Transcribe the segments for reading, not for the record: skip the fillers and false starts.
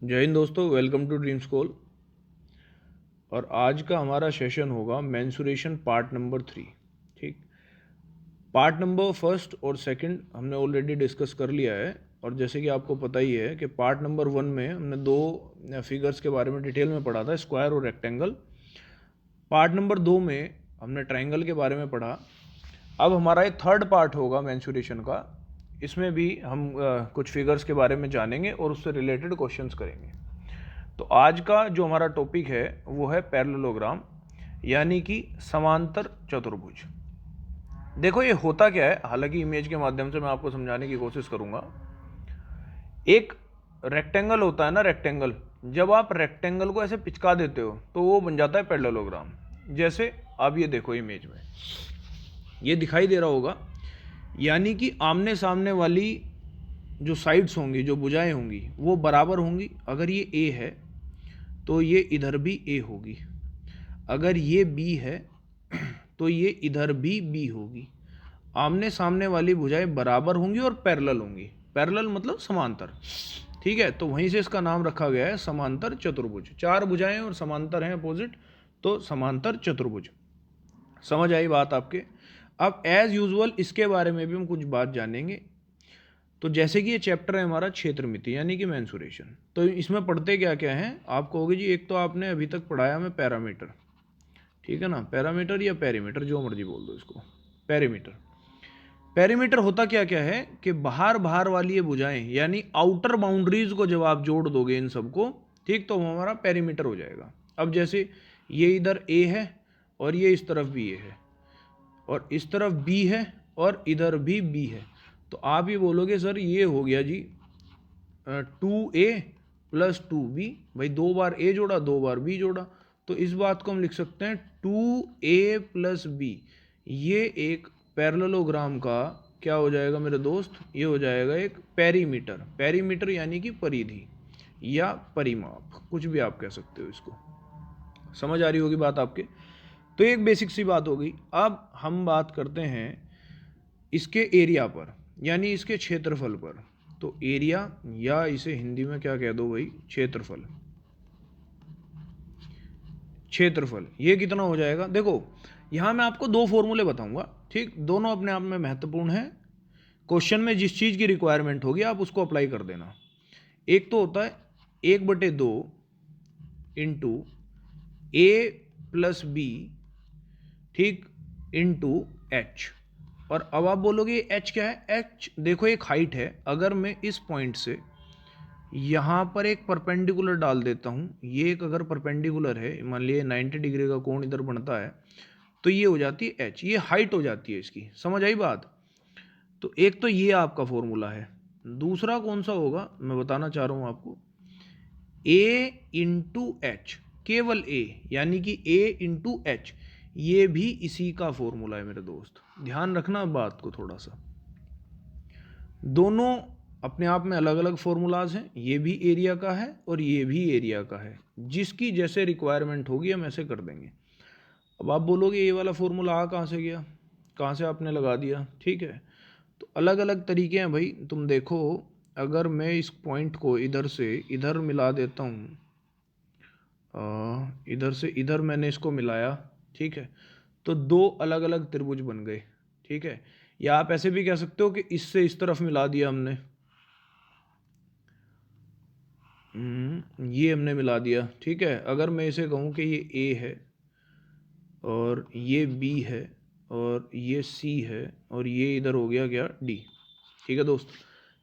जय हिंद दोस्तों, welcome to dream school. और आज का हमारा सेशन होगा मेंसुरेशन पार्ट नंबर 3। ठीक, पार्ट नंबर फर्स्ट और सेकंड हमने ऑलरेडी डिस्कस कर लिया है। और जैसे कि आपको पता ही है कि पार्ट नंबर 1 में हमने दो फिगर्स के बारे में डिटेल में पढ़ा था, स्क्वायर और रेक्टेंगल। पार्ट नंबर 2 में हमने ट्रायंगल के बारे में पढ़ा। अब हमारा ये थर्ड पार्ट होगा मेंसुरेशन का। इसमें भी हम कुछ फिगर्स के बारे में जानेंगे और उससे रिलेटेड क्वेश्चंस करेंगे। तो आज का जो हमारा टॉपिक है वो है पैरेललोग्राम, यानी कि समांतर चतुर्भुज। देखो ये होता क्या है, हालांकि इमेज के माध्यम से मैं आपको समझाने की कोशिश करूंगा। एक रेक्टेंगल होता है ना, रेक्टेंगल, जब आप रेक्टेंगल को ऐसे पिचका देते हो तो वो बन जाता है पैरेललोग्राम। जैसे आप ये देखो इमेज में, ये दिखाई दे रहा होगा, यानी कि आमने सामने वाली जो साइड्स होंगी, जो भुजाएं होंगी, वो बराबर होंगी। अगर ये ए है तो ये इधर भी ए होगी, अगर ये बी है तो ये इधर भी बी होगी। आमने सामने वाली भुजाएं बराबर होंगी और पैरेलल होंगी। पैरेलल मतलब समांतर। ठीक है, तो वहीं से इसका नाम रखा गया है समांतर चतुर्भुज। चार भुजाएं और समांतर हैं अपोजिट, तो समांतर चतुर्भुज। समझ आई बात आपके? अब एज यूजुअल इसके बारे में भी हम कुछ बात जानेंगे। तो जैसे कि ये चैप्टर है हमारा क्षेत्रमिति यानी कि मेंसुरेशन, तो इसमें पढ़ते क्या क्या हैं आप कहोगे जी, एक तो आपने अभी तक पढ़ाया हमें पैरामीटर, ठीक है ना, पैरामीटर या पेरीमीटर जो मर्जी बोल दो इसको, पेरीमीटर। पेरीमीटर होता क्या क्या है कि बाहर बाहर वाली ये भुजाएं, यानी आउटर बाउंड्रीज को जब आप जोड़ दोगे इन सबको, ठीक, तो हमारा पेरीमीटर हो जाएगा। अब जैसे ये इधर ए है और ये इस तरफ भी ए है और इस तरफ बी है और इधर भी बी है, तो आप ये बोलोगे सर ये हो गया जी 2a प्लस 2b। भाई दो बार a जोड़ा, दो बार b जोड़ा, तो इस बात को हम लिख सकते हैं 2a प्लस b। ये एक पैरेललोग्राम का क्या हो जाएगा मेरे दोस्त, ये हो जाएगा एक पेरीमीटर। पेरीमीटर यानी कि परिधि या परिमाप, कुछ भी आप कह सकते हो इसको। समझ आ रही होगी बात आपके? तो एक बेसिक सी बात हो गई। अब हम बात करते हैं इसके एरिया पर, यानी इसके क्षेत्रफल पर। तो एरिया, या इसे हिंदी में क्या कह दो भाई, क्षेत्रफल। क्षेत्रफल ये कितना हो जाएगा? देखो यहां मैं आपको दो फॉर्मूले बताऊंगा, ठीक, दोनों अपने आप में महत्वपूर्ण है। क्वेश्चन में जिस चीज की रिक्वायरमेंट होगी आप उसको अप्लाई कर देना। एक तो होता है 1/2 इंटू ए प्लस बी, ठीक, इंटू एच। और अब आप बोलोगे एच क्या है? एच देखो एक हाइट है। अगर मैं इस पॉइंट से यहाँ पर एक परपेंडिकुलर डाल देता हूँ, ये एक अगर परपेंडिकुलर है, मान लीजिए 90 डिग्री का कोण इधर बनता है, तो ये हो जाती है एच, ये हाइट हो जाती है इसकी। समझ आई बात? तो एक तो ये आपका फॉर्मूला है। दूसरा कौन सा होगा मैं बताना चाह रहा हूँ आपको, ए इंटू एच, केवल ए, यानी कि ए इंटू एच, ये भी इसी का फॉर्मूला है मेरे दोस्त। ध्यान रखना बात को थोड़ा सा, दोनों अपने आप में अलग अलग फॉर्मूलाज हैं। ये भी एरिया का है और ये भी एरिया का है, जिसकी जैसे रिक्वायरमेंट होगी हम ऐसे कर देंगे। अब आप बोलोगे ये वाला फॉर्मूला आ कहाँ से गया, कहाँ से आपने लगा दिया? ठीक है, तो अलग अलग तरीके हैं भाई। तुम देखो, अगर मैं इस पॉइंट को इधर से इधर मिला देता हूँ, इधर से इधर मैंने इसको मिलाया, ठीक है, तो दो अलग अलग त्रिभुज बन गए। ठीक है, या आप ऐसे भी कह सकते हो कि इससे इस तरफ मिला दिया हमने, ये हमने मिला दिया। ठीक है, अगर मैं इसे कहूँ कि ये ए है और ये बी है और ये सी है और ये इधर हो गया क्या, डी। ठीक है दोस्त,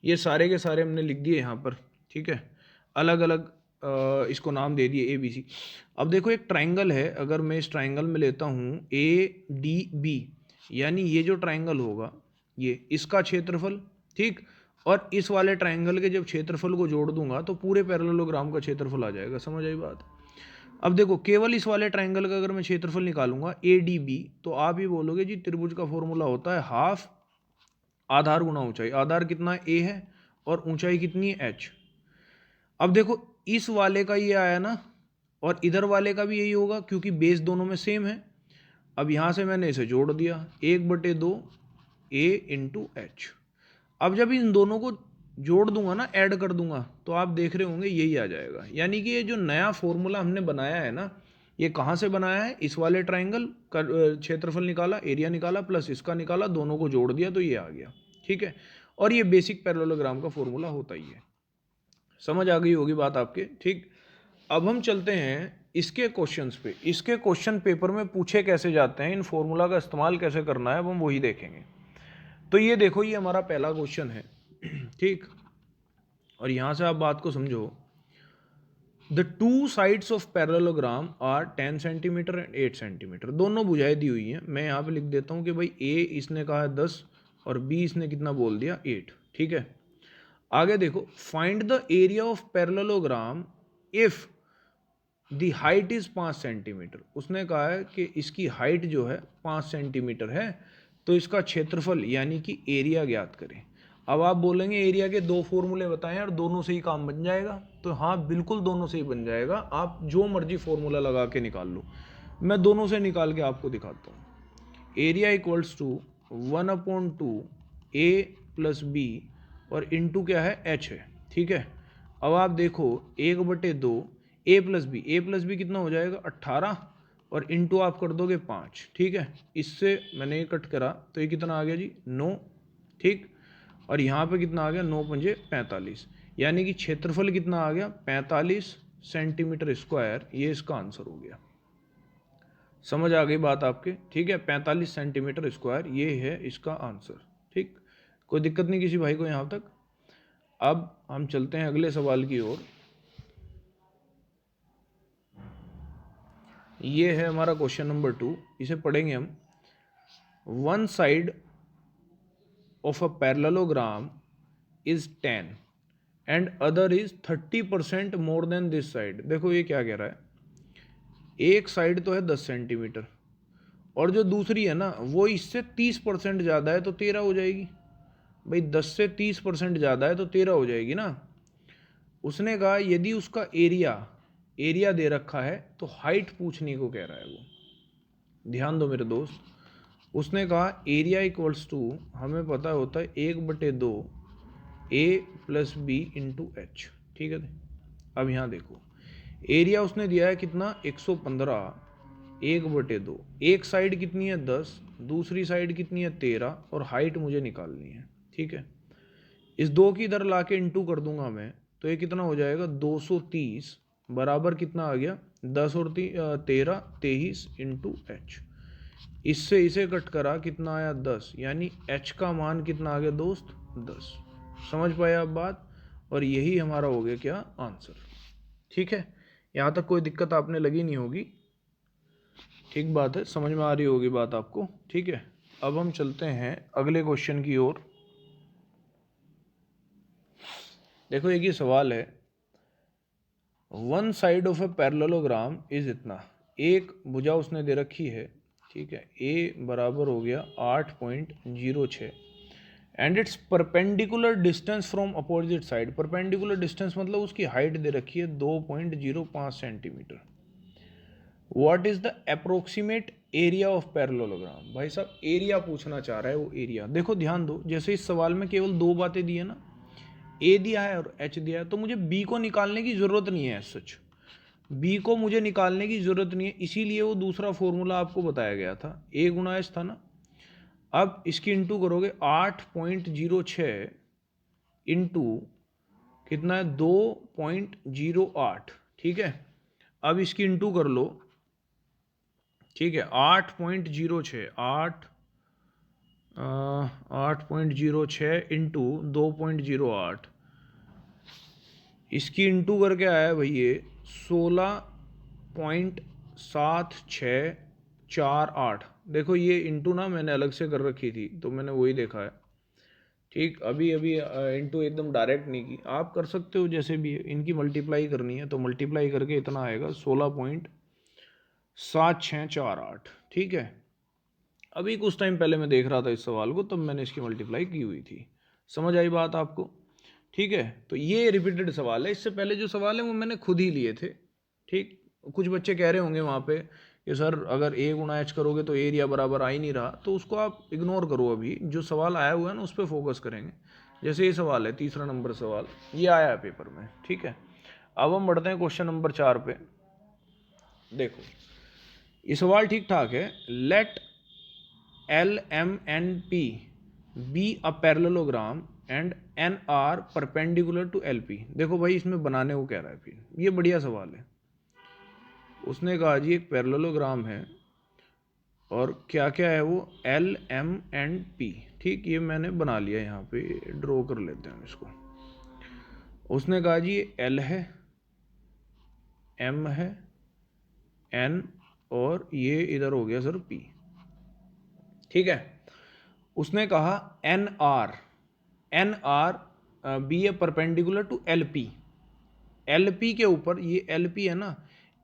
ये सारे के सारे हमने लिख दिए यहाँ पर। ठीक है, अलग अलग इसको नाम दे दिए ए बी सी। अब देखो एक ट्राइंगल है, अगर मैं इस ट्राइंगल में लेता हूँ ए डी बी, यानी ये जो ट्राइंगल होगा ये इसका क्षेत्रफल, ठीक, और इस वाले ट्राइंगल के जब क्षेत्रफल को जोड़ दूंगा तो पूरे पैरेललोग्राम का क्षेत्रफल आ जाएगा। समझ आई बात? अब देखो केवल इस वाले ट्राइंगल का अगर मैं क्षेत्रफल निकालूंगा ए डी बी, तो आप ही बोलोगे जी त्रिभुज का फॉर्मूला होता है हाफ आधार गुणा ऊंचाई। आधार कितना है? ए है, और ऊंचाई कितनी है? एच। अब देखो इस वाले का ये आया ना, और इधर वाले का भी यही होगा क्योंकि बेस दोनों में सेम है। अब यहां से मैंने इसे जोड़ दिया, 1/2 ए इंटू एच। अब जब इन दोनों को जोड़ दूंगा ना, ऐड कर दूंगा, तो आप देख रहे होंगे यही आ जाएगा। यानी कि ये जो नया फॉर्मूला हमने बनाया है ना, ये कहाँ से बनाया है, इस वाले ट्राइंगल का क्षेत्रफल निकाला, एरिया निकाला, प्लस इसका निकाला, दोनों को जोड़ दिया तो ये आ गया। ठीक है, और ये बेसिक पैरेललोग्राम का फॉर्मूला होता ही है। समझ आ गई होगी बात आपके। ठीक, अब हम चलते हैं इसके क्वेश्चंस पे। इसके क्वेश्चन पेपर में पूछे कैसे जाते हैं, इन फॉर्मूला का इस्तेमाल कैसे करना है, अब हम वही देखेंगे। तो ये देखो, ये हमारा पहला क्वेश्चन है। ठीक, और यहां से आप बात को समझो। The two sides of parallelogram are 10 centimetre and 8 centimetre. दोनों भुजाएं दी हुई हैं। मैं यहाँ पे लिख देता हूँ कि भाई ए इसने कहा है 10 और बी इसने कितना बोल दिया 8। ठीक है, आगे देखो, find the area of parallelogram if the height is 5 centimetre. उसने कहा है कि इसकी हाइट जो है 5 सेंटीमीटर है, तो इसका क्षेत्रफल यानी कि एरिया ज्ञात करें। अब आप बोलेंगे एरिया के दो फॉर्मूले बताएं और दोनों से ही काम बन जाएगा, तो हाँ बिल्कुल दोनों से ही बन जाएगा। आप जो मर्जी फॉर्मूला लगा के निकाल लो, मैं दोनों से निकाल के आपको दिखाता हूँ। Area equals to 1/2 A plus B और इंटू क्या है, एच है। ठीक है, अब आप देखो 1/2 ए प्लस बी कितना हो जाएगा 18 और इंटू आप कर दोगे 5। ठीक है, इससे मैंने ये कट करा तो ये कितना आ गया जी 9। ठीक, और यहाँ पे कितना आ गया 9 पंजे 45, यानी कि क्षेत्रफल कितना आ गया 45 सेंटीमीटर स्क्वायर। ये इसका आंसर हो गया। समझ आ गई बात आपके। ठीक है, 45 सेंटीमीटर स्क्वायर ये है इसका आंसर। ठीक, कोई दिक्कत नहीं किसी भाई को यहाँ तक। अब हम चलते हैं अगले सवाल की ओर। ये है हमारा क्वेश्चन नंबर 2। इसे पढ़ेंगे हम। One side of a parallelogram is 10 and other is 30% more than this side. देखो ये क्या कह रहा है, एक साइड तो है 10 सेंटीमीटर और जो दूसरी है ना वो इससे 30% ज़्यादा है, तो 13 हो जाएगी। भाई 10 से 30% ज़्यादा है तो 13 हो जाएगी ना। उसने कहा यदि उसका एरिया दे रखा है तो हाइट पूछने को कह रहा है वो। ध्यान दो मेरे दोस्त, उसने कहा एरिया इक्वल्स टू, हमें पता होता है 1/2 A plus B into H. ठीक है, अब यहाँ देखो एरिया उसने दिया है कितना 115, 1/2, एक साइड कितनी है 10, दूसरी साइड कितनी है 13 और हाइट मुझे निकालनी है। ठीक है, इस दो की इधर ला के इंटू कर दूंगा मैं, तो ये कितना हो जाएगा 230 बराबर कितना आ गया 10 और 13 23 इंटू एच। इससे इसे कट करा कितना आया 10, यानी एच का मान कितना आ गया दोस्त 10। समझ पाए आप बात, और यही हमारा हो गया क्या आंसर। ठीक है, यहाँ तक कोई दिक्कत आपने लगी नहीं होगी। ठीक बात है, समझ में आ रही होगी बात आपको। ठीक है, अब हम चलते हैं अगले क्वेश्चन की ओर। देखो एक ही सवाल है, one side of a parallelogram is इतना, एक भुजा उसने दे रखी है। ठीक है, ए बराबर हो गया 8.06 and it's perpendicular distance from opposite side. Perpendicular distance मतलब उसकी हाइट दे रखी है 2.05 centimetre. What is the approximate area of parallelogram. भाई साहब एरिया पूछना चाह रहा है वो। एरिया देखो ध्यान दो, जैसे इस सवाल में केवल दो बातें दी है ना, ए दिया है और एच दिया है, तो मुझे बी को निकालने की ज़रूरत नहीं है। सच बी को मुझे निकालने की ज़रूरत नहीं है, इसीलिए वो दूसरा फॉर्मूला आपको बताया गया था, ए गुणा एच था ना। अब इसकी इंटू करोगे 8.06 इंटू कितना है 2.08। ठीक है, अब इसकी इंटू कर लो। ठीक है, 8.06 8.06 इंटू 2.08, इसकी इंटू करके आया भाई ये 16.7648। देखो ये इंटू ना मैंने अलग से कर रखी थी तो मैंने वही देखा है। ठीक, अभी अभी इंटू एकदम डायरेक्ट नहीं की, आप कर सकते हो जैसे भी इनकी मल्टीप्लाई करनी है तो मल्टीप्लाई करके इतना आएगा 16.7648। ठीक है, अभी कुछ टाइम पहले मैं देख रहा था इस सवाल को, तब मैंने इसकी मल्टीप्लाई की हुई थी। समझ आई बात आपको। ठीक है, तो ये रिपीटेड सवाल है, इससे पहले जो सवाल है वो मैंने खुद ही लिए थे। ठीक, कुछ बच्चे कह रहे होंगे वहाँ पे कि सर अगर ए गुणा एच करोगे तो एरिया बराबर आ ही नहीं रहा, तो उसको आप इग्नोर करो। अभी जो सवाल आया हुआ है ना उस पर फोकस करेंगे। जैसे ये सवाल है, तीसरा नंबर सवाल ये आया है पेपर में, ठीक है। अब हम बढ़ते हैं क्वेश्चन नंबर 4 पे। देखो ये सवाल ठीक ठाक है। Let LMNP be a parallelogram and NR perpendicular to LP। देखो भाई इसमें बनाने को कह रहा है, फिर ये बढ़िया सवाल है। उसने कहा जी एक पैरेललोग्राम है और क्या क्या है वो, LMNP, ठीक। ये मैंने बना लिया, यहाँ पे ड्रॉ कर लेते हैं इसको। उसने कहा जी ये L है, M है, N और ये इधर हो गया सर P, ठीक है। उसने कहा NR be a perpendicular to LP। LP के ऊपर, ये LP है ना,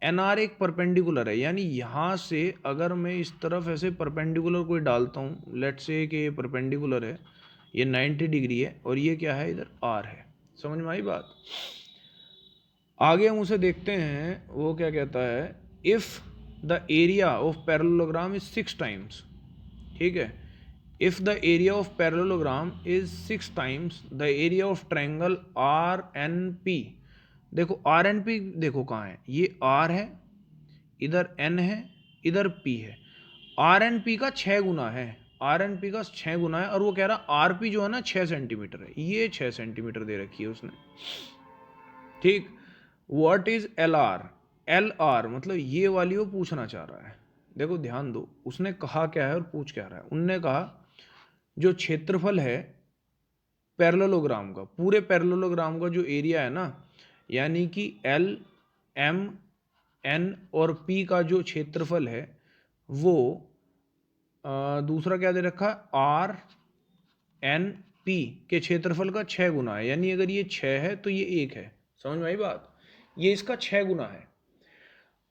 NR एक परपेंडिकुलर है, यानी यहाँ से अगर मैं इस तरफ ऐसे परपेंडिकुलर कोई डालता हूँ, लेट से कि ये परपेंडिकुलर है, ये 90 डिग्री है और ये क्या है इधर R है। समझ में आई बात? आगे हम उसे देखते हैं, वो क्या कहता है, if the area of parallelogram is 6 times, ठीक है। If the area of parallelogram is 6 times the area of triangle RNP। देखो RNP देखो कहाँ है, ये R है, इधर N है, इधर P है। RNP का 6 गुना है, RNP का 6 गुना है, और वो कह रहा RP जो है ना 6 सेंटीमीटर है, ये 6 सेंटीमीटर दे रखी है उसने, ठीक। What is LR? LR मतलब ये वाली वो पूछना चाह रहा है। देखो ध्यान दो, उसने कहा क्या है और पूछ क्या रहा है। उनने कहा जो क्षेत्रफल है पैरेललोग्राम का, पूरे पैरेललोग्राम का जो एरिया है ना, यानी कि L M N और P का जो क्षेत्रफल है वो दूसरा क्या दे रखा है, R N P के क्षेत्रफल का 6 गुना है, यानी अगर ये 6 है तो ये 1 है। समझ में आई बात? ये इसका 6 गुना है।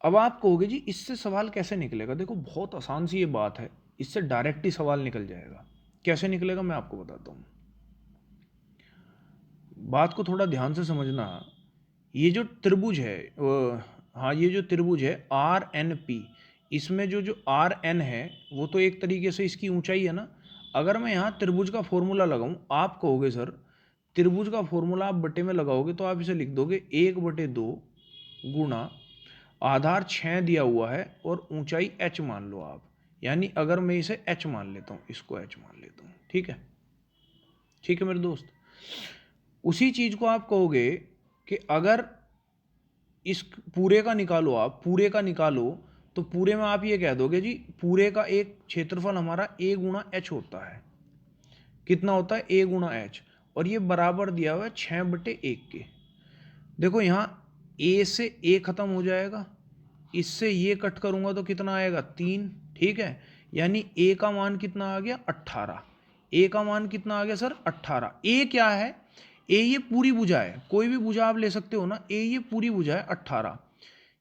अब आप कहोगे जी इससे सवाल कैसे निकलेगा? देखो बहुत आसान सी ये बात है, इससे डायरेक्ट ही सवाल निकल जाएगा। कैसे निकलेगा मैं आपको बताता हूँ, बात को थोड़ा ध्यान से समझना। ये जो त्रिभुज है, हाँ ये जो त्रिभुज है RNP, इसमें जो जो RN है वो तो एक तरीके से इसकी ऊंचाई है ना। अगर मैं यहाँ त्रिभुज का फॉर्मूला लगाऊं, आप कहोगे सर त्रिभुज का फॉर्मूला आप बटे में लगाओगे तो आप इसे लिख दोगे 1/2 गुणा आधार 6 दिया हुआ है और ऊंचाई h मान लो आप, यानी अगर मैं इसे h मान लेता हूँ, इसको h मान लेता हूँ, ठीक है। ठीक है मेरे दोस्त, उसी चीज को आप कहोगे कि अगर इस पूरे का निकालो, आप पूरे का निकालो तो पूरे में आप ये कह दोगे जी पूरे का एक क्षेत्रफल हमारा a गुणा h होता है। कितना होता है? a गुणा h, और ये बराबर दिया हुआ है 6/1 के। देखो यहाँ a से a खत्म हो जाएगा, इससे ये कट करूंगा तो कितना आएगा 3, ठीक है। यानी a का मान कितना आ गया 18। a का मान कितना आ गया सर 18। a क्या है? a ये पूरी भुजा है, कोई भी भुजा आप ले सकते हो ना, a ये पूरी भुजा है 18।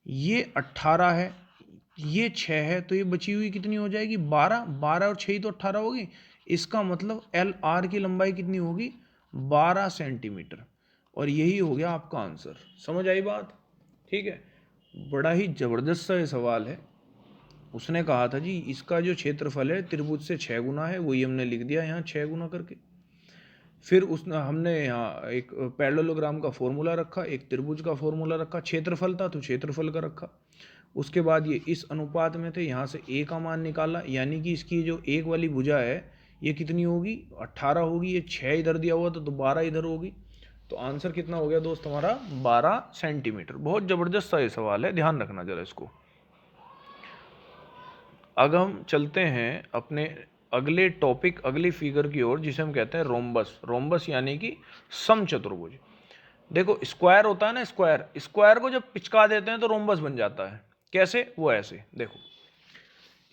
ये 18 है, ये 6 है, तो ये बची हुई कितनी हो जाएगी 12। 12 और 6 ही तो 18 होगी। इसका मतलब LR की लंबाई कितनी होगी 12 सेंटीमीटर, और यही हो गया आपका आंसर। समझ आई बात? ठीक है, बड़ा ही जबरदस्त सा ये सवाल है। उसने कहा था जी इसका जो क्षेत्रफल है त्रिभुज से 6 गुना है, वही हमने लिख दिया यहाँ 6 गुना करके। फिर उसने हमने यहाँ एक पैरेललोग्राम का फॉर्मूला रखा, एक त्रिभुज का फॉर्मूला रखा, क्षेत्रफल था तो क्षेत्रफल का रखा। उसके बाद ये इस अनुपात में थे, यहाँ से a का मान निकाला, यानी कि इसकी जो एक वाली भुजा है ये कितनी होगी 18 होगी, ये 6 इधर दिया हुआ तो 12 इधर होगी। तो आंसर कितना हो गया दोस्त हमारा 12 सेंटीमीटर। बहुत ज़बरदस्त सा ये सवाल है, ध्यान रखना जरा इसको। अब हम चलते हैं अपने अगले टॉपिक, अगली फिगर की ओर, जिसे हम कहते हैं रोम्बस। रोम्बस यानी कि समचतुर्भुज। देखो स्क्वायर होता है ना, स्क्वायर, स्क्वायर को जब पिचका देते हैं तो रोम्बस बन जाता है। कैसे? वो ऐसे देखो,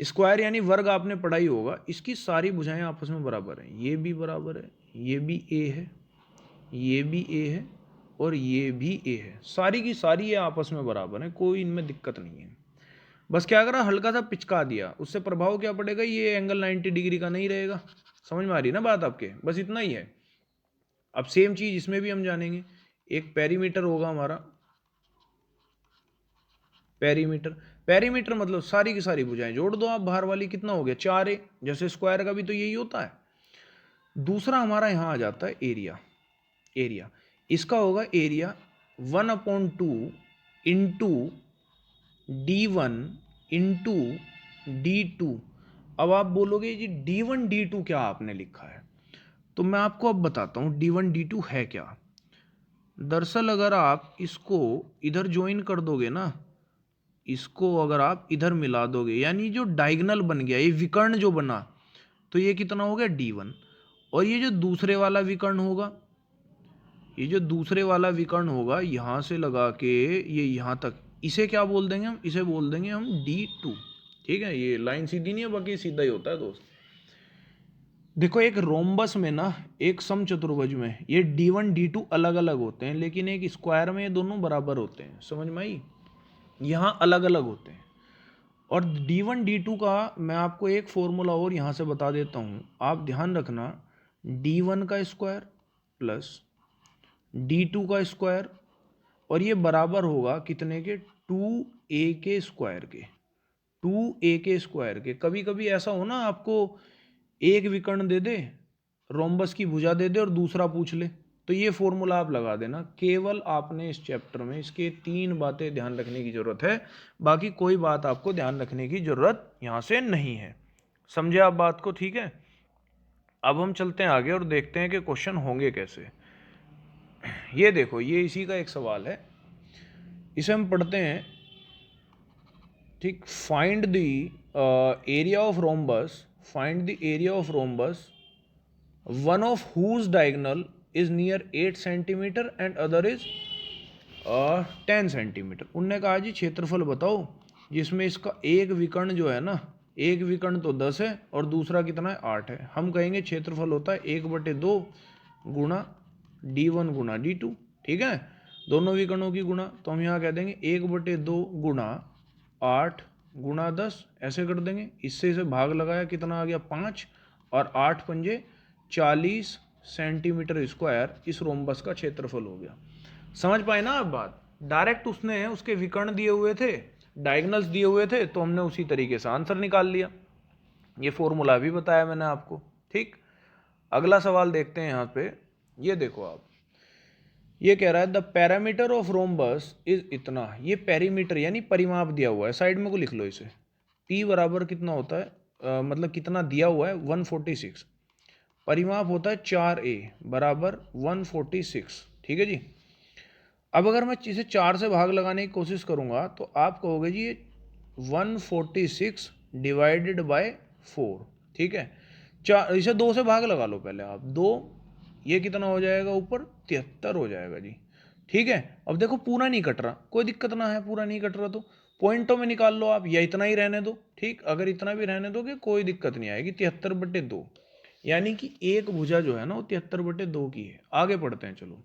स्क्वायर यानी वर्ग आपने पढ़ा ही होगा, इसकी सारी भुजाएं आपस में बराबर हैं। ये भी बराबर है, ये भी a है, ये भी a है और ये भी a है, सारी की सारी ये आपस में बराबर है, कोई इनमें दिक्कत नहीं है। बस क्या करा, हल्का सा पिचका दिया, उससे प्रभाव क्या पड़ेगा, ये एंगल 90 डिग्री का नहीं रहेगा। समझ में आ रही ना बात आपके? बस इतना ही है। अब सेम चीज इसमें भी हम जानेंगे। एक पेरीमीटर होगा हमारा, पेरीमीटर, पेरीमीटर मतलब सारी की सारी भुजाएं जोड़ दो आप बाहर वाली, कितना हो गया 4a। जैसे स्क्वायर का भी तो यही होता है। दूसरा हमारा यहाँ आ जाता है एरिया। एरिया इसका होगा area 1/2 into D1 into D2। अब आप बोलोगे जी D1 D2 क्या आपने लिखा है, तो मैं आपको अब बताता हूँ D1 D2 है क्या। दरअसल अगर आप इसको इधर ज्वाइन कर दोगे ना, इसको अगर आप इधर मिला दोगे, यानी जो डायगोनल बन गया, ये विकर्ण जो बना, तो ये कितना हो गया D1। और ये जो दूसरे वाला विकर्ण होगा, ये जो दूसरे वाला विकर्ण होगा यहाँ से लगा के ये यहाँ तक, इसे क्या बोल देंगे हम, इसे बोल देंगे हम D2। ठीक है, ये लाइन सीधी नहीं है, बाकी सीधा ही होता है दोस्त। देखो एक रोम्बस में ना, एक समचतुर्भुज में ये D1 D2 अलग अलग होते हैं, लेकिन एक स्क्वायर में ये दोनों बराबर होते हैं। समझ में आई? यहाँ अलग अलग होते हैं। और D1 D2 का मैं आपको एक फॉर्मूला और यहाँ से बता देता हूँ, आप ध्यान रखना। D1 का स्क्वायर प्लस D2 का स्क्वायर, और ये बराबर होगा कितने के, 2a के स्क्वायर के, 2a के स्क्वायर के। कभी कभी ऐसा हो ना, आपको एक विकर्ण दे दे, रोम्बस की भुजा दे दे और दूसरा पूछ ले, तो ये फॉर्मूला आप लगा देना। केवल आपने इस चैप्टर में इसके 3 बातें ध्यान रखने की जरूरत है, बाकी कोई बात आपको ध्यान रखने की जरूरत यहाँ से नहीं है। समझे आप बात को? ठीक है, अब हम चलते हैं आगे और देखते हैं कि क्वेश्चन होंगे कैसे। ये देखो, ये इसी का एक सवाल है, इसे हम पढ़ते हैं। ठीक, find the area of rhombus, find the area of rhombus one of whose diagonal is near 8 centimetre and other is 10 centimetre. उनने कहा जी क्षेत्रफल बताओ जिसमें इसका एक विकर्ण जो है ना, एक विकर्ण तो 10 है और दूसरा कितना है, 8 है। हम कहेंगे क्षेत्रफल होता है 1/2 गुणा D1 गुणा D2। ठीक है, दोनों विकर्णों की गुणा, तो हम यहाँ कह देंगे 1/2 गुणा 8 गुणा 10, ऐसे कर देंगे। इससे इसे भाग लगाया, कितना आ गया 5, और 8 पंजे 40 सेंटीमीटर स्क्वायर इस रोम्बस का क्षेत्रफल हो गया। समझ पाए ना आप बात? डायरेक्ट उसने उसके विकर्ण दिए हुए थे, डायगोनल्स दिए हुए थे, तो हमने उसी तरीके से आंसर निकाल लिया। ये फॉर्मूला भी बताया मैंने आपको। ठीक, अगला सवाल देखते हैं यहाँ पे। ये देखो आप, ये कह रहा है the parameter of rhombus is इतना। ये पेरीमीटर यानी परिमाप दिया हुआ है, साइड में को लिख लो इसे। P बराबर कितना होता है, मतलब कितना दिया हुआ है 146, परिमाप होता है 4a बराबर 146। ठीक है जी। अब अगर मैं इसे 4 से भाग लगाने की कोशिश करूंगा तो आप कहोगे जी ये 146 डिवाइडेड बाय 4। ठीक है, इसे 2 से भाग लगा लो पहले आप, 2, ये कितना हो जाएगा ऊपर, 73 हो जाएगा जी। ठीक है, अब देखो पूरा नहीं कट रहा, कोई दिक्कत ना है, पूरा नहीं कट रहा तो पॉइंटों में निकाल लो आप, या इतना ही रहने दो। ठीक, अगर इतना भी रहने दोगे कोई दिक्कत नहीं आएगी। 73/2 यानी कि एक भुजा जो है ना वो 73/2 की है। आगे पढ़ते हैं चलो।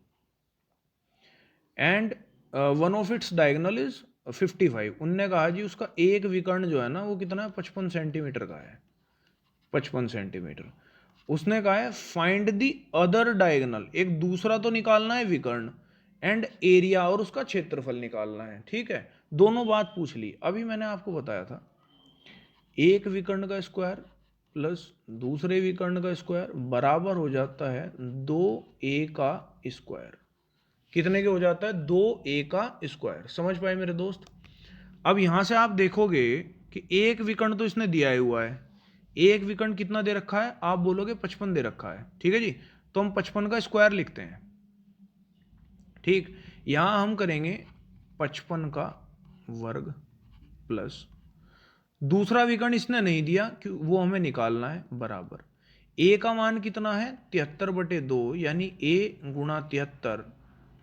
And one of its diagonal is 55। उनने कहा जी उसका एक विकर्ण जो है ना वो कितना है, 55 सेंटीमीटर का है, 55 सेंटीमीटर। उसने कहा है फाइंड द अदर डायगोनल, एक दूसरा तो निकालना है विकर्ण, एंड एरिया, और उसका क्षेत्रफल निकालना है। ठीक है, दोनों बात पूछ ली। अभी मैंने आपको बताया था एक विकर्ण का स्क्वायर प्लस दूसरे विकर्ण का स्क्वायर बराबर हो जाता है 2a का स्क्वायर। कितने के हो जाता है, 2a का स्क्वायर। समझ पाए मेरे दोस्त? अब यहां से आप देखोगे कि एक विकर्ण तो इसने दिया हुआ है, एक विकर्ण कितना दे रखा है, आप बोलोगे 55 दे रखा है। ठीक है जी, तो हम 55 का स्क्वायर लिखते हैं। ठीक, यहां हम करेंगे 55 का वर्ग प्लस दूसरा विकर्ण इसने नहीं दिया कि वो हमें निकालना है, बराबर a का मान कितना है 73/2, यानी a गुणा 73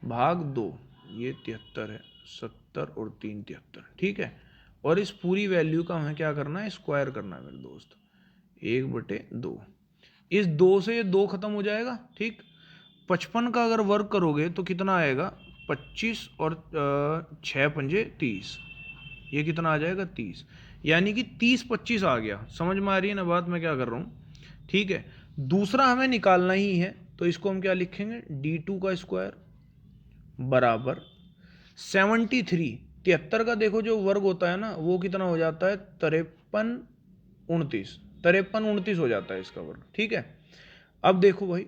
भाग 2, ये 73 है, 70 और 3 73। ठीक है, और इस पूरी वैल्यू का हमें क्या करना है, स्क्वायर करना है मेरे दोस्त, 1/2। इस 2 से ये 2 खत्म हो जाएगा। ठीक, 55 का अगर वर्ग करोगे तो कितना आएगा, 25 और 6 पंजे 30, ये कितना आ जाएगा 30, यानी कि 30/25 आ गया। समझ में आ रही है ना बात मैं क्या कर रहा हूँ? ठीक है, दूसरा हमें निकालना ही है, तो इसको हम क्या लिखेंगे, D2 का स्क्वायर बराबर 73। 73 का देखो जो वर्ग होता है ना वो कितना हो जाता है, 53 29 हो जाता है इसका वर्ग। ठीक है, अब देखो भाई,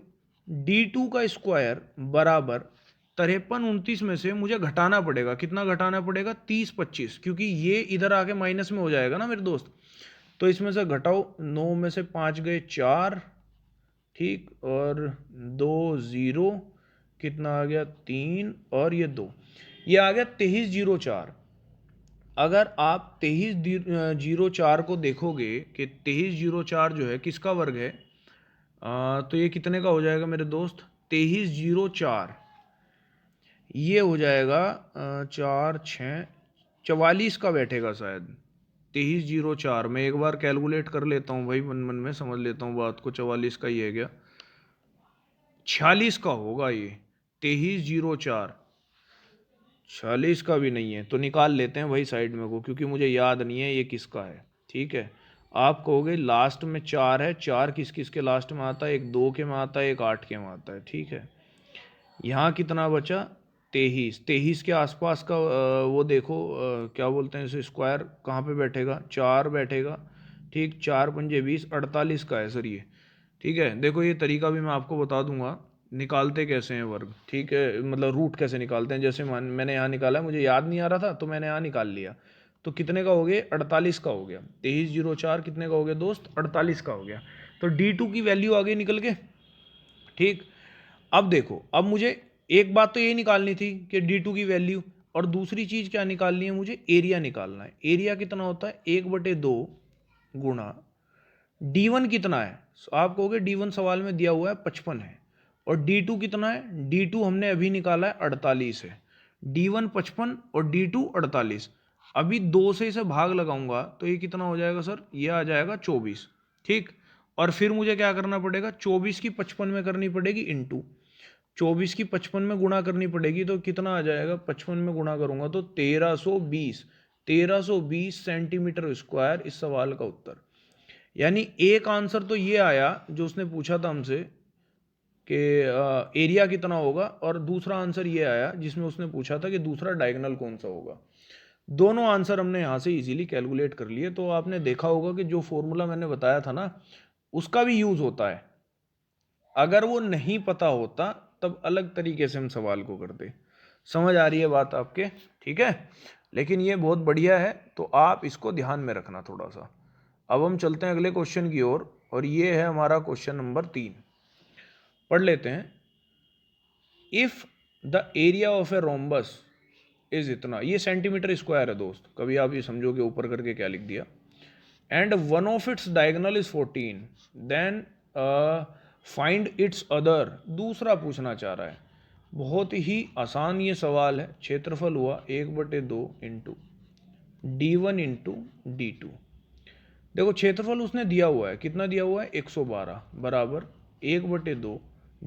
D2 का स्क्वायर बराबर 53 29 में से मुझे घटाना पड़ेगा, कितना घटाना पड़ेगा, 30 25, क्योंकि ये इधर आके माइनस में हो जाएगा ना मेरे दोस्त। तो इसमें से घटाओ, 9 में से 5 गए 4, ठीक, और 2 0, कितना आ गया 3, और ये 2, ये आ गया 2304। अगर आप 2304 को देखोगे कि 2304 जो है किसका वर्ग है, तो ये कितने का हो जाएगा मेरे दोस्त, 2304, ये हो जाएगा 4 6 44 का बैठेगा शायद। 2304 मैं एक बार कैलकुलेट कर लेता हूँ भाई, मन मन में समझ लेता हूँ बात को, 44 का ही है क्या, 46 का होगा ये। 2304 46 का भी नहीं है, तो निकाल लेते हैं भाई साइड में को, क्योंकि मुझे याद नहीं है ये किसका है। ठीक है, आप कहोगे लास्ट में 4 है, 4 किस किस के लास्ट में आता है, एक 2 के में आता है, एक 8 के में आता है। ठीक है, यहाँ कितना बचा, 23, 23 के आसपास का वो देखो, क्या बोलते हैं इसे, स्क्वायर कहाँ पे बैठेगा, 4 बैठेगा। ठीक, 4 पंजे 20, 48 का है सर ये। ठीक है, देखो ये तरीका भी मैं आपको बता दूंगा, निकालते कैसे हैं वर्ग। ठीक है, मतलब रूट कैसे निकालते हैं, जैसे मैंने यहाँ निकाला है, मुझे याद नहीं आ रहा था तो मैंने यहाँ निकाल लिया। तो कितने का हो गया, 48 का हो गया। 2304 कितने का हो गया दोस्त, 48 का हो गया। तो D2 की वैल्यू आ गई निकल के। ठीक, अब देखो, अब मुझे एक बात तो ये निकालनी थी कि D2 की वैल्यू, और दूसरी चीज क्या निकालनी है, मुझे एरिया निकालना है। एरिया कितना होता है, 1/2 गुणा D1 कितना है, आप कहोगे D1 सवाल में दिया हुआ है 55 है, और D2 कितना है, D2 हमने अभी निकाला है 48 है। D1 55 और D2 48। अभी 2 से इसे भाग लगाऊंगा तो ये कितना हो जाएगा सर, ये आ जाएगा 24। ठीक, और फिर मुझे क्या करना पड़ेगा, 24 की 55 में करनी पड़ेगी इंटू, 24 की 55 में गुणा करनी पड़ेगी, तो कितना आ जाएगा, 55 में गुणा करूंगा तो 1320, 1320 सेंटीमीटर स्क्वायर इस सवाल का उत्तर। यानी एक आंसर तो ये आया जो उसने पूछा था हमसे कि एरिया कितना होगा, और दूसरा आंसर ये आया जिसमें उसने पूछा था कि दूसरा डायगोनल कौन सा होगा। दोनों आंसर हमने यहाँ से इजीली कैलकुलेट कर लिए। तो आपने देखा होगा कि जो फॉर्मूला मैंने बताया था ना, उसका भी यूज होता है। अगर वो नहीं पता होता तब अलग तरीके से हम सवाल को करते। समझ आ रही है बात आपके, ठीक है, लेकिन ये बहुत बढ़िया है, तो आप इसको ध्यान में रखना थोड़ा सा। अब हम चलते हैं अगले क्वेश्चन की ओर, और ये है हमारा क्वेश्चन नंबर 3। पढ़ लेते हैं। If the area of a rhombus is इतना, ये सेंटीमीटर स्क्वायर है दोस्त, कभी आप ये समझोगे ऊपर करके क्या लिख दिया, and one of its diagonal is 14, then find its other. दूसरा पूछना चाह रहा है, बहुत ही आसान ये सवाल है। क्षेत्रफल हुआ 1/2 इंटू D1 इंटू D2। देखो क्षेत्रफल उसने दिया हुआ है, कितना दिया हुआ है, 112 बराबर 1/2।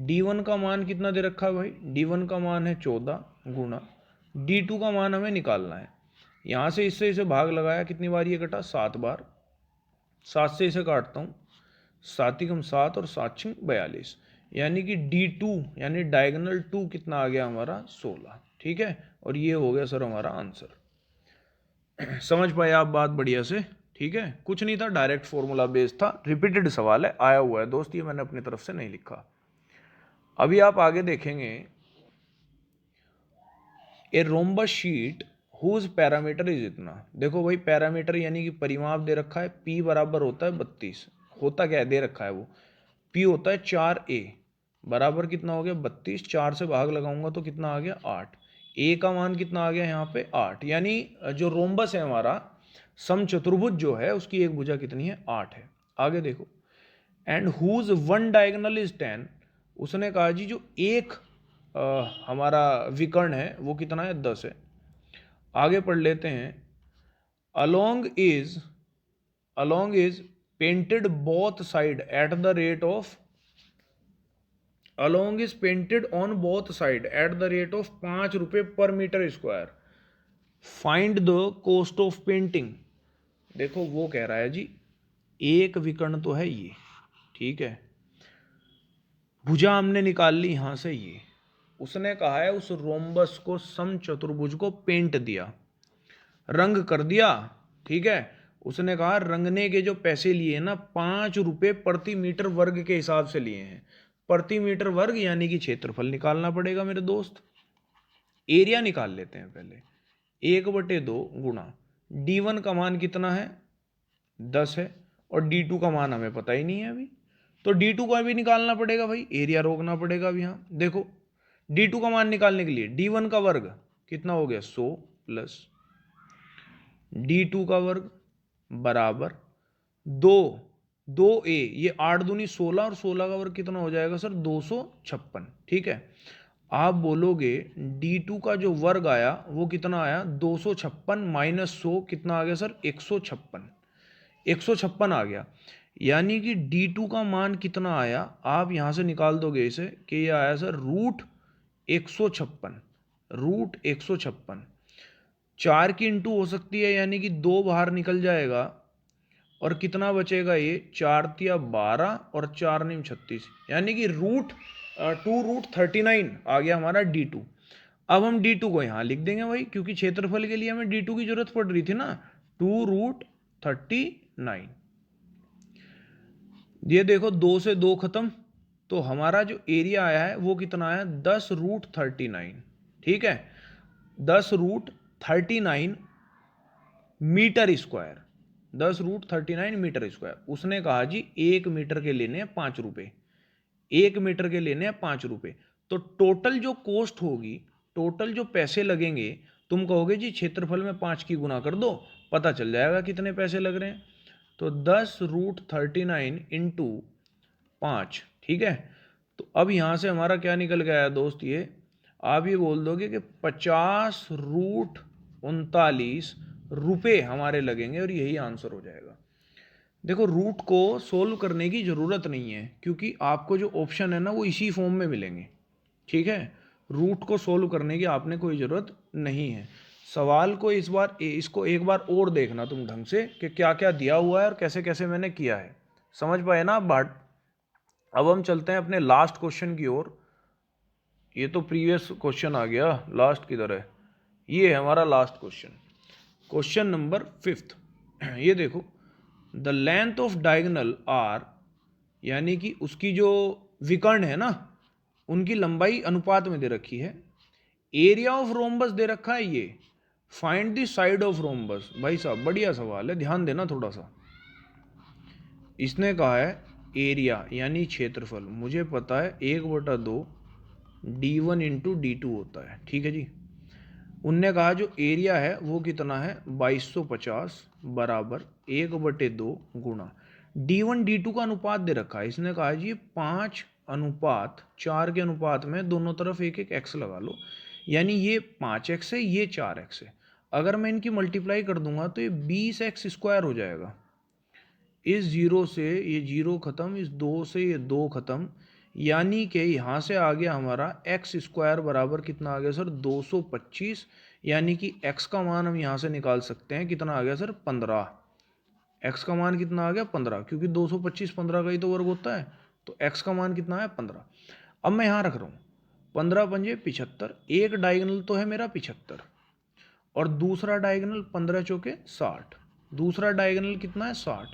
D1 का मान कितना दे रखा है भाई, D1 का मान है 14 गुणा D2 का मान हमें निकालना है। यहाँ से इससे इसे भाग लगाया, कितनी बार ये कटा, 7 बार। 7 से इसे काटता हूँ, 7 × 7 और 7 × 42, यानी कि D2 यानी डायगोनल 2 कितना आ गया हमारा, 16। ठीक है, और ये हो गया सर हमारा आंसर। समझ पाए आप बात बढ़िया से, ठीक है, कुछ नहीं था, डायरेक्ट फॉर्मूला बेस्ड था, रिपीटेड सवाल है, आया हुआ है दोस्त, ये मैंने अपनी तरफ से नहीं लिखा। अभी आप आगे देखेंगे, a rhombus sheet whose perimeter is इतना। देखो भाई पैरामीटर यानी कि परिमाप दे रखा है, P बराबर होता है 32, होता क्या है, दे रखा है वो, P होता है 4A, बराबर कितना हो गया 32, 4 से भाग लगाऊंगा तो कितना आ गया 8। A का मान कितना आ गया यहाँ पे 8, यानी जो रोम्बस है हमारा समचतुर्भुज जो है उसकी एक भुजा कितनी है, 8 है। आगे देखो, and whose one diagonal is 10। उसने कहा जी जो एक हमारा विकर्ण है वो कितना है, 10 है। आगे पढ़ लेते हैं, along is painted both side at the rate of, along is painted on both side at the rate of 5 रुपये पर metre square, find the cost of painting. देखो वो कह रहा है जी एक विकर्ण तो है ये, ठीक है, भुजा हमने निकाल ली यहां से ये, उसने कहा है उस रोम्बस को समचतुर्भुज को पेंट दिया, रंग कर दिया, ठीक है, उसने कहा रंगने के जो पैसे लिए ना 5 रुपए प्रति मीटर वर्ग के हिसाब से लिए हैं। प्रति मीटर वर्ग यानी कि क्षेत्रफल निकालना पड़ेगा मेरे दोस्त। एरिया निकाल लेते हैं पहले। 1/2 गुणा D1 का मान कितना है 10 है और D2 का मान हमें पता ही नहीं है अभी, तो D2 का भी निकालना पड़ेगा भाई, एरिया रोकना पड़ेगा अभी। यहाँ देखो D2 का मान निकालने के लिए D1 का वर्ग कितना हो गया 100 प्लस D2 का वर्ग बराबर 2a, ये 8 दूनी 16 और 16 का वर्ग कितना हो जाएगा सर 256। ठीक है, आप बोलोगे D2 का जो वर्ग आया वो कितना आया 256 माइनस 100 कितना आ गया सर 156। 156 आ गया, यानी कि D2 का मान कितना आया, आप यहां से निकाल दोगे इसे कि ये आया सर √156। √156 4 की इंटू हो सकती है, यानी कि 2 बाहर निकल जाएगा और कितना बचेगा ये 4 तिया 12 और 4 9 36, यानी कि √2√39 आ गया हमारा D2। अब हम D2 को यहाँ लिख देंगे भाई, क्योंकि क्षेत्रफल के लिए हमें D2 की जरूरत पड़ रही थी ना, 2√39। ये देखो 2 से 2 खत्म, तो हमारा जो एरिया आया है वो कितना आया 10√39। ठीक है, 10√39 मीटर स्क्वायर, 10√39 मीटर स्क्वायर। उसने कहा जी 1 मीटर के लेने हैं 5 रुपए, 1 मीटर के लेने हैं 5 रुपए। तो टोटल जो कॉस्ट होगी, टोटल जो पैसे लगेंगे, तुम कहोगे जी क्षेत्रफल में 5 की गुना कर दो, पता चल जाएगा कितने पैसे लग रहे हैं। तो 10√39 इंटू 5। ठीक है, तो अब यहां से हमारा क्या निकल गया दोस्त, ये आप ये बोल दोगे कि 50√39 रुपए हमारे लगेंगे और यही आंसर हो जाएगा। देखो रूट को सोल्व करने की ज़रूरत नहीं है, क्योंकि आपको जो ऑप्शन है ना वो इसी फॉर्म में मिलेंगे। ठीक है, रूट को सोल्व करने की आपने कोई ज़रूरत नहीं है। सवाल को इसको एक बार और देखना तुम ढंग से कि क्या क्या दिया हुआ है और कैसे कैसे मैंने किया है, समझ पाए ना बात। अब हम चलते हैं अपने लास्ट क्वेश्चन की ओर। ये तो प्रीवियस क्वेश्चन आ गया, लास्ट की तरह ये है हमारा लास्ट क्वेश्चन, क्वेश्चन नंबर 5। ये देखो, the length of diagonal are, यानी कि उसकी जो विकर्ण है ना उनकी लंबाई अनुपात में दे रखी है। एरिया ऑफ रोम्बस दे रखा है ये, find the side of rhombus. भाई साहब बढ़िया सवाल है, ध्यान देना थोड़ा सा। इसने कहा है एरिया यानी क्षेत्रफल, मुझे पता है 1/2 D1 इंटू D2 होता है। ठीक है जी, उनने कहा जो एरिया है वो कितना है 2250 बराबर 1/2 गुणा D1 D2 का अनुपात दे रखा है। इसने कहा जी 5:4 के अनुपात में दोनों तरफ एक एक x लगा लो, यानी ये 5x है ये 4x है। अगर मैं इनकी मल्टीप्लाई कर दूंगा तो ये 20x² हो जाएगा। इस 0 से ये 0 खत्म, इस 2 से ये 2 खत्म, यानी कि यहाँ से आ गया हमारा x² बराबर कितना आ गया सर 225, यानी कि x का मान हम यहाँ से निकाल सकते हैं, कितना आ गया सर 15। x का मान कितना आ गया 15, क्योंकि 225 15 का ही तो वर्ग होता है, तो x का मान कितना है 15। अब मैं यहाँ रख रहा हूँ 15 पंजे 75, एक डायगोनल तो है मेरा 75 और दूसरा डायगोनल 15 चौके 60, दूसरा डायगोनल कितना है 60।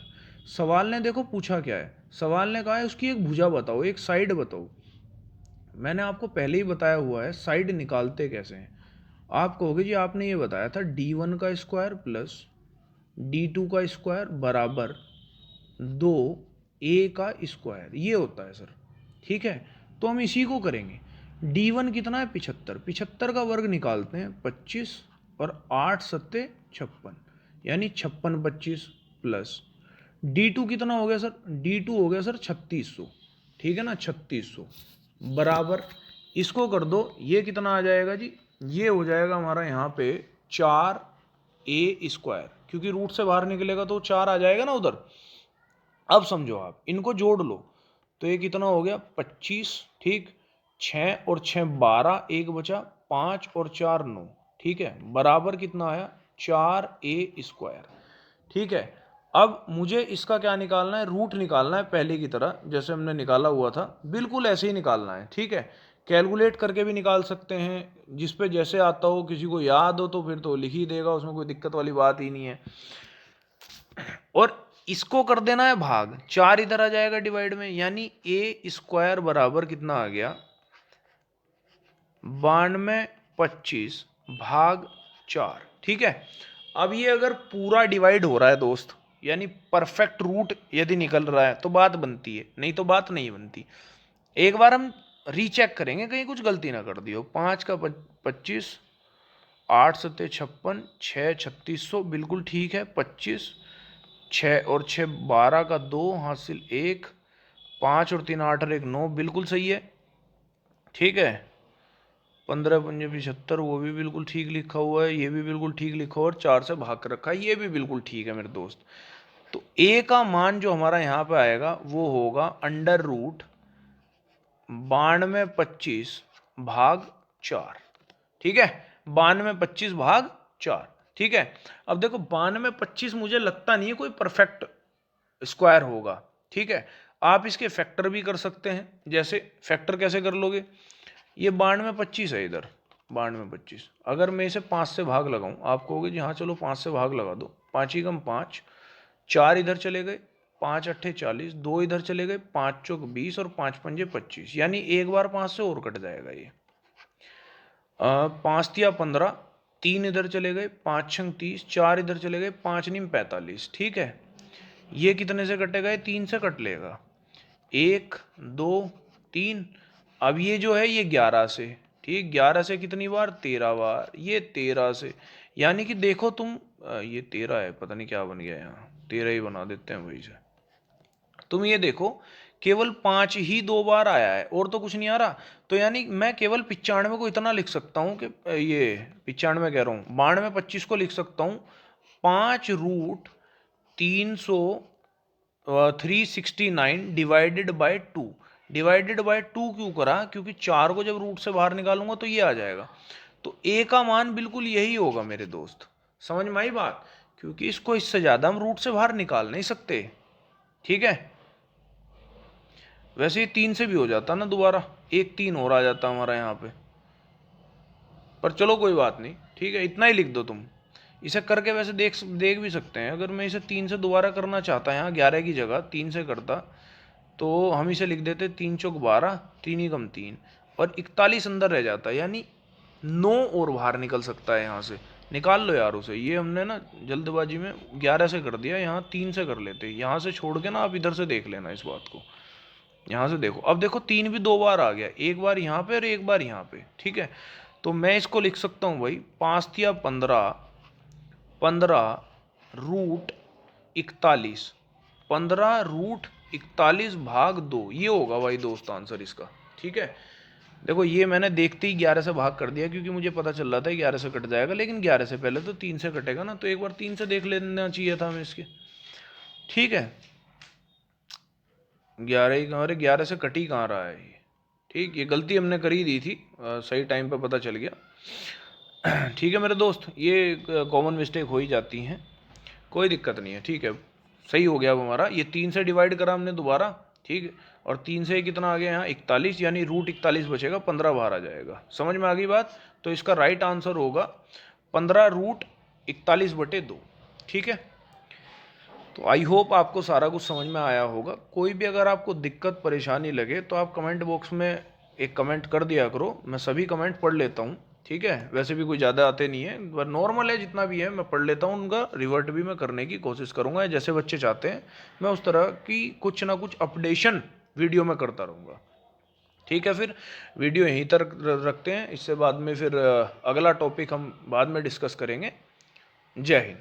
सवाल ने देखो पूछा क्या है, सवाल ने कहा है उसकी एक भुजा बताओ, एक साइड बताओ। मैंने आपको पहले ही बताया हुआ है साइड निकालते कैसे हैं। आप कहोगे जी आपने ये बताया था D1 का स्क्वायर प्लस D2 का स्क्वायर बराबर 2a का स्क्वायर, ये होता है सर। ठीक है, तो हम इसी को करेंगे। D1 कितना है 75, 75 का वर्ग निकालते हैं 25 और 8 सत्ते 56, यानी 56 25 प्लस D2 कितना हो गया सर, D2 हो गया सर 3600। ठीक है ना, 3600 बराबर इसको कर दो, ये कितना आ जाएगा जी, ये हो जाएगा हमारा यहाँ पे 4a², क्योंकि रूट से बाहर निकलेगा तो 4 आ जाएगा ना उधर। अब समझो आप इनको जोड़ लो, तो ये कितना हो गया 25। ठीक, 6 और 6 12, एक बचा 5 और 4 9। ठीक है, बराबर कितना आया 4a²। ठीक है, अब मुझे इसका क्या निकालना है, रूट निकालना है पहले की तरह जैसे हमने निकाला हुआ था, बिल्कुल ऐसे ही निकालना है। ठीक है, कैलकुलेट करके भी निकाल सकते हैं, जिस पे जैसे आता हो, किसी को याद हो तो फिर तो लिख ही देगा, उसमें कोई दिक्कत वाली बात ही नहीं है। और इसको कर देना है भाग, 4 इधर आ जाएगा डिवाइड में, यानी ए स्क्वायर बराबर कितना आ गया 92/25 भाग 4। ठीक है, अब ये अगर पूरा डिवाइड हो रहा है दोस्त, यानी परफेक्ट रूट यदि निकल रहा है तो बात बनती है, नहीं तो बात नहीं बनती। एक बार हम रीचेक करेंगे कहीं कुछ गलती ना कर दी हो। 5 का 25, 8 सत्ते 56, 6 3600 बिल्कुल ठीक है। 25, 6 और 6 12 का 2 हासिल 1, 5 और 3 8 और 1 9 बिल्कुल सही है। ठीक है, 15 पंजे 75 वो भी बिल्कुल ठीक लिखा हुआ है, ये भी बिल्कुल ठीक लिखा हुआ है, और 4 से भाग कर रखा है, ये भी बिल्कुल ठीक है मेरे दोस्त। तो ए का मान जो हमारा यहाँ पे आएगा वो होगा अंडर रूट 92/25 भाग 4। ठीक है, 92/25 भाग 4। ठीक है, अब देखो 92/25 मुझे लगता नहीं है कोई परफेक्ट स्क्वायर होगा। ठीक है, आप इसके फैक्टर भी कर सकते हैं। जैसे फैक्टर कैसे कर लोगे, ये 92/25 है इधर, 92/25, अगर मैं इसे 5 से भाग लगाऊं, आप कहोगे जी हाँ चलो 5 से भाग लगा दो, 5 ही कम 5, 4 इधर चले गए, 5 अट्ठे 40, 2 इधर चले गए, 5 चौक 20 और 5 पंजे 25, यानी एक बार 5 से और कट जाएगा ये। 5 तिया 15, 3 इधर चले गए, 5 छंग 30, 4 इधर चले गए, 5 नीम 45। ठीक है, ये कितने से कटेगा, 3 से कट लेगा, 1 2 3। अब ये जो है ये 11 से, ठीक, 11 से कितनी बार, 13 बार, ये 13 से, यानी कि देखो तुम, ये 13 है, पता नहीं क्या बन गया, यहाँ 13 ही बना देते हैं वही से। तुम ये देखो केवल 5 ही 2 बार आया है और तो कुछ नहीं आ रहा, तो यानी मैं केवल 95 को इतना लिख सकता हूँ कि ये 95 कह रहा हूँ, 92/25 को लिख सकता हूँ 5 root 369 divided by 2। Divided by 2 क्यों करा, क्योंकि 4 को जब रूट से बाहर निकालूंगा तो ये आ जाएगा, तो ए का मान बिल्कुल यही होगा मेरे दोस्त। समझ में आई बात, क्योंकि इसको इससे ज्यादा हम रूट से बाहर निकाल नहीं सकते। ठीक है, वैसे ये 3 से भी हो जाता ना दोबारा, 1 3 और आ जाता हमारा यहाँ पे, पर चलो कोई बात नहीं। ठीक है, इतना ही लिख दो तुम, इसे करके वैसे देख भी सकते हैं। अगर मैं इसे 3 से दोबारा करना चाहता यहाँ 11 की जगह 3 से करता, तो हम इसे लिख देते 3 चौक 12, 3 ही कम 3, और 41 अंदर रह जाता, यानी 9 और बाहर निकल सकता है। यहाँ से निकाल लो यार उसे, ये हमने ना जल्दबाजी में 11 से कर दिया, यहाँ 3 से कर लेते, यहाँ से छोड़ के ना आप इधर से देख लेना इस बात को। यहाँ से देखो, अब देखो 3 भी 2 बार आ गया, एक बार यहाँ पे और एक बार यहाँ पे। ठीक है, तो मैं इसको लिख सकता हूँ भाई 5 तिया 15, 15 रूट 41, 15 रूट 41 भाग 2, ये होगा भाई दोस्त आंसर इसका। ठीक है, देखो ये मैंने देखते ही 11 से भाग कर दिया, क्योंकि मुझे पता चल रहा था 11 से कट जाएगा, लेकिन 11 से पहले तो 3 से कटेगा ना, तो एक बार 3 से देख लेना चाहिए था हमें इसके। ठीक है, 11 ही कहाँ, अरे 11 से कट ही कहाँ रहा है ये। ठीक, ये गलती हमने करी दी थी, सही टाइम पे पता चल गया। ठीक है मेरे दोस्त, ये कॉमन मिस्टेक हो ही जाती हैं, कोई दिक्कत नहीं है। ठीक है, सही हो गया अब हमारा, ये 3 से डिवाइड करा हमने दोबारा। ठीक है, और 3 से कितना आ गया यहाँ 41, यानी रूट 41 बचेगा, 15 बाहर आ जाएगा। समझ में आ गई बात, तो इसका राइट आंसर होगा 15 रूट 41/2। ठीक है, तो आई होप आपको सारा कुछ समझ में आया होगा। कोई भी अगर आपको दिक्कत परेशानी लगे तो आप कमेंट बॉक्स में एक कमेंट कर दिया करो, मैं सभी कमेंट पढ़ लेता हूँ। ठीक है, वैसे भी कोई ज़्यादा आते नहीं है, पर नॉर्मल है, जितना भी है मैं पढ़ लेता हूँ, उनका रिवर्ट भी मैं करने की कोशिश करूँगा, जैसे बच्चे चाहते हैं मैं उस तरह की कुछ ना कुछ अपडेशन वीडियो में करता रहूँगा। ठीक है, फिर वीडियो यहीं तक रखते हैं, इससे बाद में फिर अगला टॉपिक हम बाद में डिस्कस करेंगे। जय हिंद।